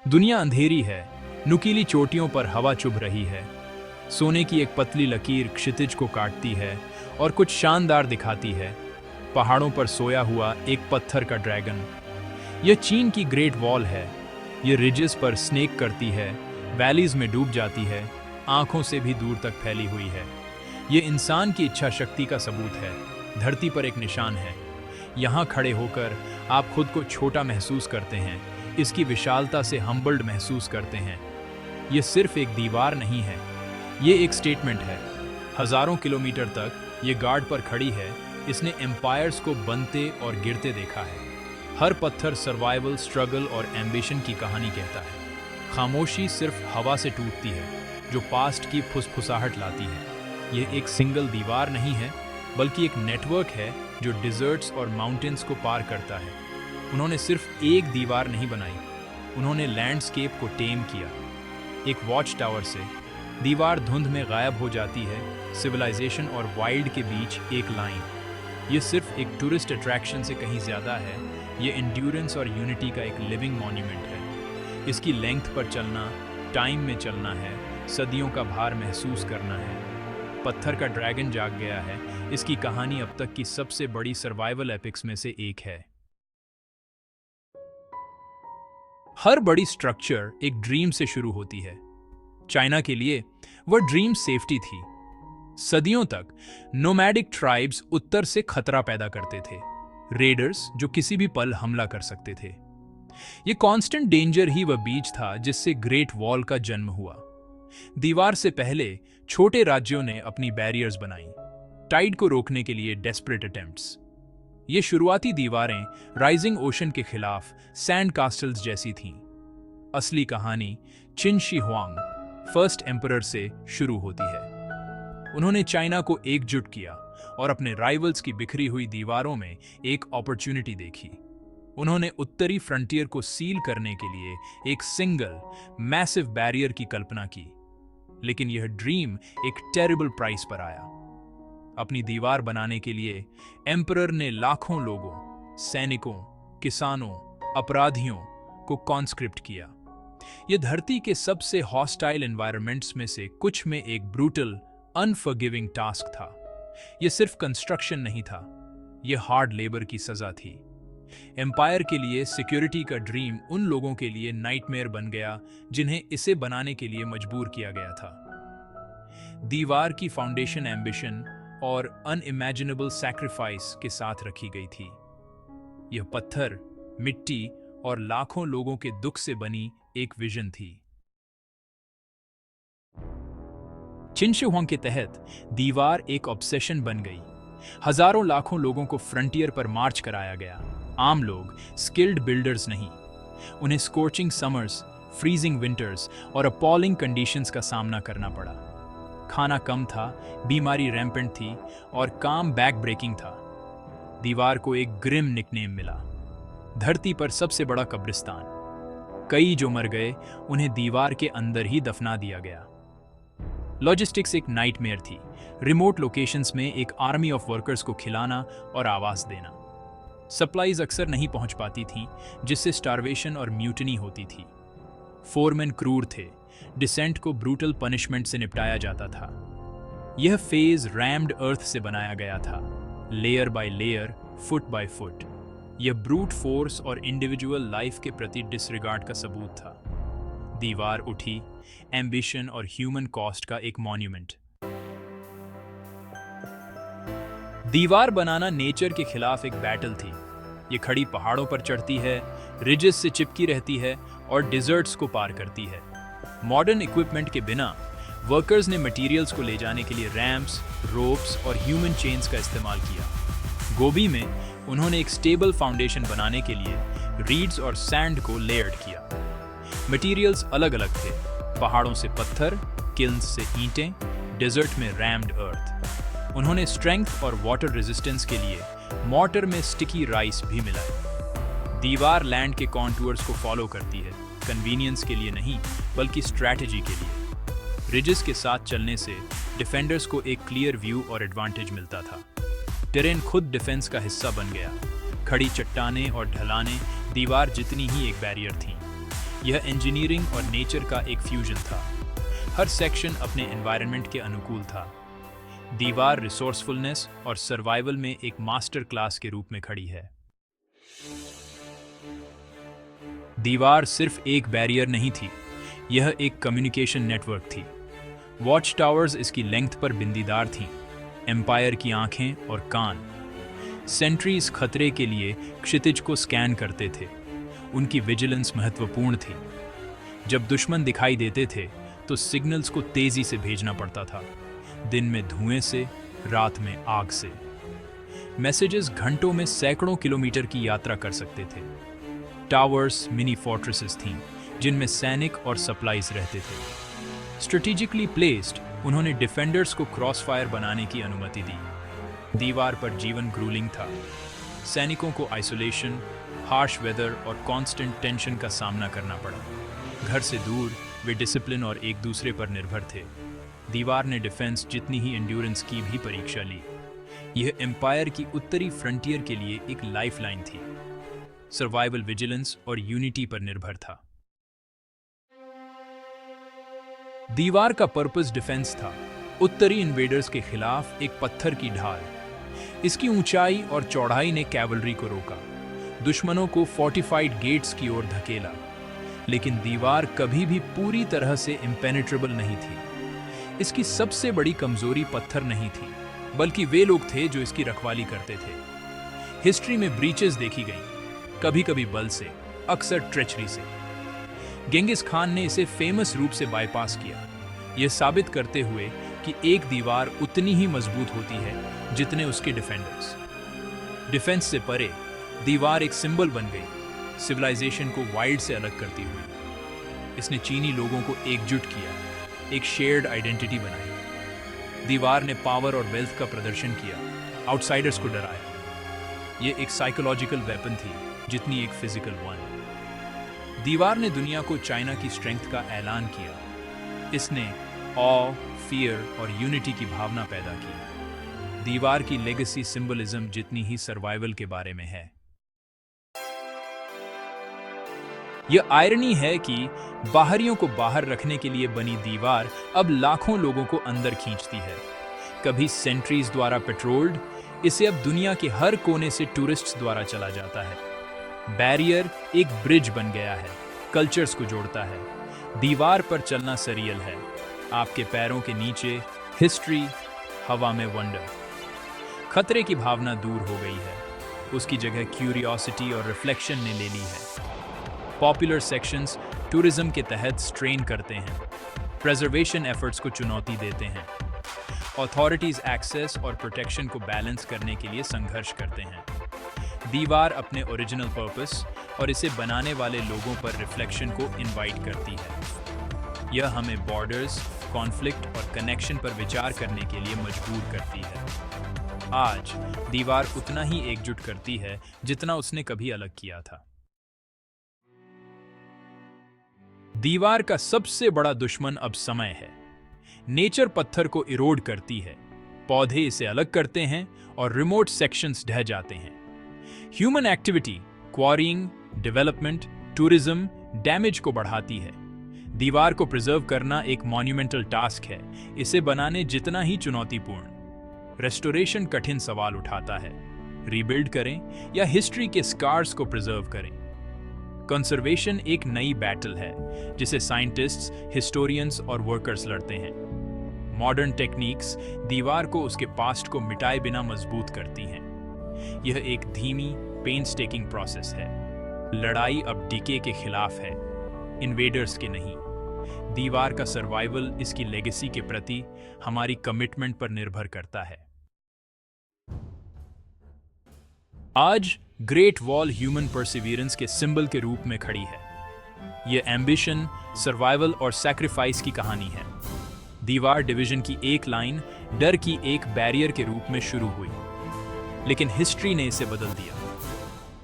दुनिया अंधेरी है, नुकीली चोटियों पर हवा चुभ रही है। सोने की एक पतली लकीर क्षितिज को काटती है और कुछ शानदार दिखाती है। पहाड़ों पर सोया हुआ एक पत्थर का ड्रैगन। यह चीन की ग्रेट वॉल है। ये रिजेस पर स्नेक करती है, वैलीज में डूब जाती है, आंखों से भी दूर तक फैली हुई है। ये इंसान की इच्छा शक्ति का सबूत है। धरती पर एक निशान है। यहाँ खड़े होकर आप खुद को छोटा महसूस करते हैं, इसकी विशालता से हम्बल्ड महसूस करते हैं। ये सिर्फ एक दीवार नहीं है, ये एक स्टेटमेंट है। हजारों किलोमीटर तक ये गार्ड पर खड़ी है। इसने एम्पायर्स को बनते और गिरते देखा है। हर पत्थर सर्वाइवल, स्ट्रगल और एम्बिशन की कहानी कहता है। खामोशी सिर्फ हवा से टूटती है, जो पास्ट की फुसफुसाहट लाती है। यह एक सिंगल दीवार नहीं है, बल्कि एक नेटवर्क है जो डिजर्ट्स और माउंटेन्स को पार करता है। उन्होंने सिर्फ एक दीवार नहीं बनाई, उन्होंने लैंडस्केप को टेम किया। एक वॉच टावर से दीवार धुंध में गायब हो जाती है, सिविलाइजेशन और वाइल्ड के बीच एक लाइन। ये सिर्फ एक टूरिस्ट अट्रैक्शन से कहीं ज़्यादा है। ये एंड्योरेंस और यूनिटी का एक लिविंग मॉन्यूमेंट है। इसकी लेंथ पर चलना, टाइम में चलना है, सदियों का भार महसूस करना है। पत्थर का ड्रैगन जाग गया है। इसकी कहानी अब तक की सबसे बड़ी सर्वाइवल एपिक्स में से एक है। हर बड़ी स्ट्रक्चर एक ड्रीम से शुरू होती है। चाइना के लिए वह ड्रीम सेफ्टी थी। सदियों तक नोमैडिक ट्राइब्स उत्तर से खतरा पैदा करते थे, रेडर्स जो किसी भी पल हमला कर सकते थे। यह कांस्टेंट डेंजर ही वह बीज था जिससे ग्रेट वॉल का जन्म हुआ। दीवार से पहले छोटे राज्यों ने अपनी बैरियर्स बनाई, टाइड को रोकने के लिए डेस्परेट अटेम्प्ट्स। ये शुरुआती दीवारें राइजिंग ओशन के खिलाफ सैंड कास्टल्स जैसी थीं। असली कहानी चिन शी हुआंग, फर्स्ट एम्परर से शुरू होती है। उन्होंने चाइना को एकजुट किया और अपने राइवल्स की बिखरी हुई दीवारों में एक अपॉर्चुनिटी देखी। उन्होंने उत्तरी फ्रंटियर को सील करने के लिए एक सिंगल मैसिव बैरियर की कल्पना की। लेकिन यह ड्रीम एक टेरिबल प्राइस पर आया। अपनी दीवार बनाने के लिए एम्परर ने लाखों लोगों, सैनिकों, किसानों, अपराधियों को कॉन्स्क्रिप्ट किया। यह धरती के सबसे हॉस्टाइल एनवायरनमेंट्स में से कुछ में एक ब्रूटल, अनफॉरगिविंग टास्क था। यह सिर्फ कंस्ट्रक्शन नहीं था, यह हार्ड लेबर की सजा थी। एम्पायर के लिए सिक्योरिटी का ड्रीम उन लोगों के लिए नाइटमेयर बन गया जिन्हें इसे बनाने के लिए मजबूर किया गया था। दीवार की फाउंडेशन एम्बिशन और अनइमेजिनेबल सैक्रिफाइस के साथ रखी गई थी। यह पत्थर, मिट्टी और लाखों लोगों के दुख से बनी एक विजन थी। चिन शी हुआंग के तहत दीवार एक ऑब्सेशन बन गई। हजारों लाखों लोगों को फ्रंटियर पर मार्च कराया गया। आम लोग, स्किल्ड बिल्डर्स नहीं। उन्हें स्कॉचिंग समर्स, फ्रीजिंग विंटर्स और अपॉलिंग कंडीशंस का सामना करना पड़ा। खाना कम था, बीमारी रैम्पेंट थी और काम बैक ब्रेकिंग था। दीवार को एक ग्रिम निकनेम मिला, धरती पर सबसे बड़ा कब्रिस्तान। कई जो मर गए उन्हें दीवार के अंदर ही दफना दिया गया। लॉजिस्टिक्स एक नाइटमेयर थी। रिमोट लोकेशंस में एक आर्मी ऑफ वर्कर्स को खिलाना और आवास देना। सप्लाईज अक्सर नहीं पहुंच पाती थीं, जिससे स्टार्वेशन और म्यूटिनी होती थी। फोरमैन क्रूर थे, डिसेंट को ब्रूटल पनिशमेंट से निपटाया जाता था। यह फेज रैम्ड अर्थ से बनाया गया था, layer by layer, foot by foot. यह ब्रूट फोर्स और इंडिविजुअल लाइफ के प्रति डिसरिगार्ड का सबूत था। दीवार उठी, एम्बिशन और ह्यूमन कॉस्ट का एक मॉन्यूमेंट। दीवार बनाना नेचर के खिलाफ एक बैटल थी। ये खड़ी पहाड़ों पर चढ़ती है, रिजेस से चिपकी रहती है और डिजर्ट्स को पार करती है। मॉडर्न इक्विपमेंट के बिना वर्कर्स ने मटेरियल्स को ले जाने के लिए रैंप्स, रोप्स और ह्यूमन चेन्स का इस्तेमाल किया। गोबी में उन्होंने एक स्टेबल फाउंडेशन बनाने के लिए रीड्स और सैंड को लेयर्ड किया। मटेरियल्स अलग अलग थे, पहाड़ों से पत्थर, किल्न्स से ईंटें, डेजर्ट में रैम्ड अर्थ। उन्होंने स्ट्रेंथ और वाटर रेजिस्टेंस के लिए मॉर्टर में स्टिकी राइस भी मिलाए। दीवार लैंड के कॉन्टूर्स को फॉलो करती है, कन्वीनियंस के लिए नहीं बल्कि स्ट्रैटेजी के लिए। रिजेस के साथ चलने से डिफेंडर्स को एक क्लियर व्यू और एडवांटेज मिलता था। टेरेन खुद डिफेंस का हिस्सा बन गया। खड़ी चट्टानें और ढलानें दीवार जितनी ही एक बैरियर थीं। यह इंजीनियरिंग और नेचर का एक फ्यूजन था। हर सेक्शन अपने एनवायरनमेंट के अनुकूल था। दीवार रिसोर्सफुलनेस और सर्वाइवल में एक मास्टर क्लास के रूप में खड़ी है। दीवार सिर्फ एक बैरियर नहीं थी, यह एक कम्युनिकेशन नेटवर्क थी। वॉच टावर्स इसकी लेंथ पर बिंदीदार थीं, एम्पायर की आंखें और कान। सेंट्रीज खतरे के लिए क्षितिज को स्कैन करते थे, उनकी विजिलेंस महत्वपूर्ण थी। जब दुश्मन दिखाई देते थे तो सिग्नल्स को तेजी से भेजना पड़ता था, दिन में धुएं से, रात में आग से। मैसेजेस घंटों में सैकड़ों किलोमीटर की यात्रा कर सकते थे। टावर्स मिनी फोर्ट्रेसेस थीं, जिनमें सैनिक और सप्लाईज रहते थे। स्ट्रेटेजिकली प्लेस्ड, उन्होंने डिफेंडर्स को क्रॉस फायर बनाने की अनुमति दी। दीवार पर जीवन ग्रूलिंग था। सैनिकों को आइसोलेशन, हार्श वेदर और कांस्टेंट टेंशन का सामना करना पड़ा। घर से दूर वे डिसिप्लिन और एक दूसरे पर निर्भर थे। दीवार ने डिफेंस जितनी ही एंड्योरेंस की भी परीक्षा ली। यह एम्पायर की उत्तरी फ्रंटियर के लिए एक लाइफलाइन थी। सर्वाइवल, विजिलेंस और यूनिटी पर निर्भर था। दीवार का पर्पस डिफेंस था, उत्तरी इन्वेडर्स के खिलाफ एक पत्थर की ढाल। इसकी ऊंचाई और चौड़ाई ने कैवलरी को रोका, दुश्मनों को फोर्टिफाइड गेट्स की ओर धकेला। लेकिन दीवार कभी भी पूरी तरह से इम्पेनेट्रेबल नहीं थी। इसकी सबसे बड़ी कमजोरी पत्थर नहीं थी, बल्कि वे लोग थे जो इसकी रखवाली करते थे। हिस्ट्री में ब्रीचेस देखी गईं, कभी कभी बल से, अक्सर ट्रेचरी से। गेंगिस खान ने इसे फेमस रूप से बाईपास किया, यह साबित करते हुए कि एक दीवार उतनी ही मजबूत होती है जितने उसके डिफेंडर्स। डिफेंस से परे दीवार एक सिंबल बन गई, सिविलाइजेशन को वाइल्ड से अलग करती हुई। इसने चीनी लोगों को एकजुट किया, एक शेयर्ड आइडेंटिटी बनाई। दीवार ने पावर और वेल्थ का प्रदर्शन किया, आउटसाइडर्स को डराया। यह एक साइकोलॉजिकल वेपन थी जितनी एक फिजिकल वन। दीवार ने दुनिया को चाइना की स्ट्रेंथ का ऐलान किया। इसने ऑ, फियर और यूनिटी की भावना पैदा की। दीवार की लेगेसी सिंबलिज्म जितनी ही सर्वाइवल के बारे में है। यह आयरनी है कि बाहरियों को बाहर रखने के लिए बनी दीवार अब लाखों लोगों को अंदर खींचती है। कभी सेंट्रीज द्वारा पेट्रोल्ड, इसे अब दुनिया के हर कोने से टूरिस्ट्स द्वारा चला जाता है। बैरियर एक ब्रिज बन गया है, कल्चर्स को जोड़ता है। दीवार पर चलना सरियल है, आपके पैरों के नीचे हिस्ट्री, हवा में वंडर। खतरे की भावना दूर हो गई है, उसकी जगह क्यूरियोसिटी और रिफ्लेक्शन ने ले ली है। पॉपुलर सेक्शंस टूरिज्म के तहत स्ट्रेन करते हैं, प्रिजर्वेशन एफर्ट्स को चुनौती देते हैं। अथॉरिटीज एक्सेस और प्रोटेक्शन को बैलेंस करने के लिए संघर्ष करते हैं। दीवार अपने ओरिजिनल पर्पस और इसे बनाने वाले लोगों पर रिफ्लेक्शन को इनवाइट करती है। यह हमें बॉर्डर्स, कॉन्फ्लिक्ट और कनेक्शन पर विचार करने के लिए मजबूर करती है। आज दीवार उतना ही एकजुट करती है जितना उसने कभी अलग किया था। दीवार का सबसे बड़ा दुश्मन अब समय है। नेचर पत्थर को इरोड करती है, पौधे इसे अलग करते हैं और रिमोट सेक्शंस ढह जाते हैं। Human activity, quarrying, development, tourism damage को बढ़ाती है। दीवार को प्रिजर्व करना एक मॉन्यूमेंटल टास्क है, इसे बनाने जितना ही चुनौतीपूर्ण। रेस्टोरेशन कठिन सवाल उठाता है, रीबिल्ड करें या हिस्ट्री के स्कार्स को प्रिजर्व करें। कंजर्वेशन एक नई बैटल है जिसे साइंटिस्ट्स, हिस्टोरियंस और वर्कर्स लड़ते हैं। मॉडर्न टेक्निक्स दीवार को उसके पास्ट को मिटाए बिना मजबूत करती हैं। यह एक धीमी, पेनस्टेकिंग प्रोसेस है। लड़ाई अब डीके के खिलाफ है, इन्वेडर्स के नहीं। दीवार का सर्वाइवल इसकी लेगेसी के प्रति हमारी कमिटमेंट पर निर्भर करता है। आज ग्रेट वॉल ह्यूमन परसिवियरेंस के सिंबल के रूप में खड़ी है। यह एम्बिशन, सर्वाइवल और सैक्रिफाइस की कहानी है। दीवार डिवीजन की एक लाइन डर की एक बैरियर के रूप में शुरू हुई, लेकिन हिस्ट्री ने इसे बदल दिया।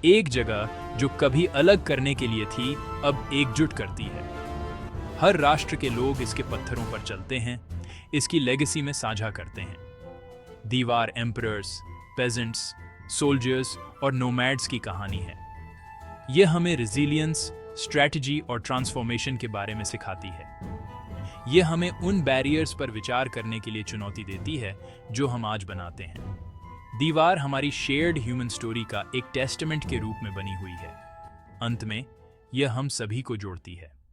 एक जगह जो कभी अलग करने के लिए थी, अब एकजुट करती है। हर राष्ट्र के लोग इसके पत्थरों पर चलते हैं, इसकी लेगेसी में साझा करते हैं। दीवार एम्परर्स, पेजेंट्स, सोल्जर्स और नोमैड्स की कहानी है। यह हमें रिजिलियंस, स्ट्रैटेजी और ट्रांसफॉर्मेशन के बारे में सिखाती है। ये हमें उन बैरियर्स पर विचार करने के लिए चुनौती देती है जो हम आज बनाते हैं। दीवार हमारी शेयर्ड ह्यूमन स्टोरी का एक टेस्टामेंट के रूप में बनी हुई है। अंत में यह हम सभी को जोड़ती है।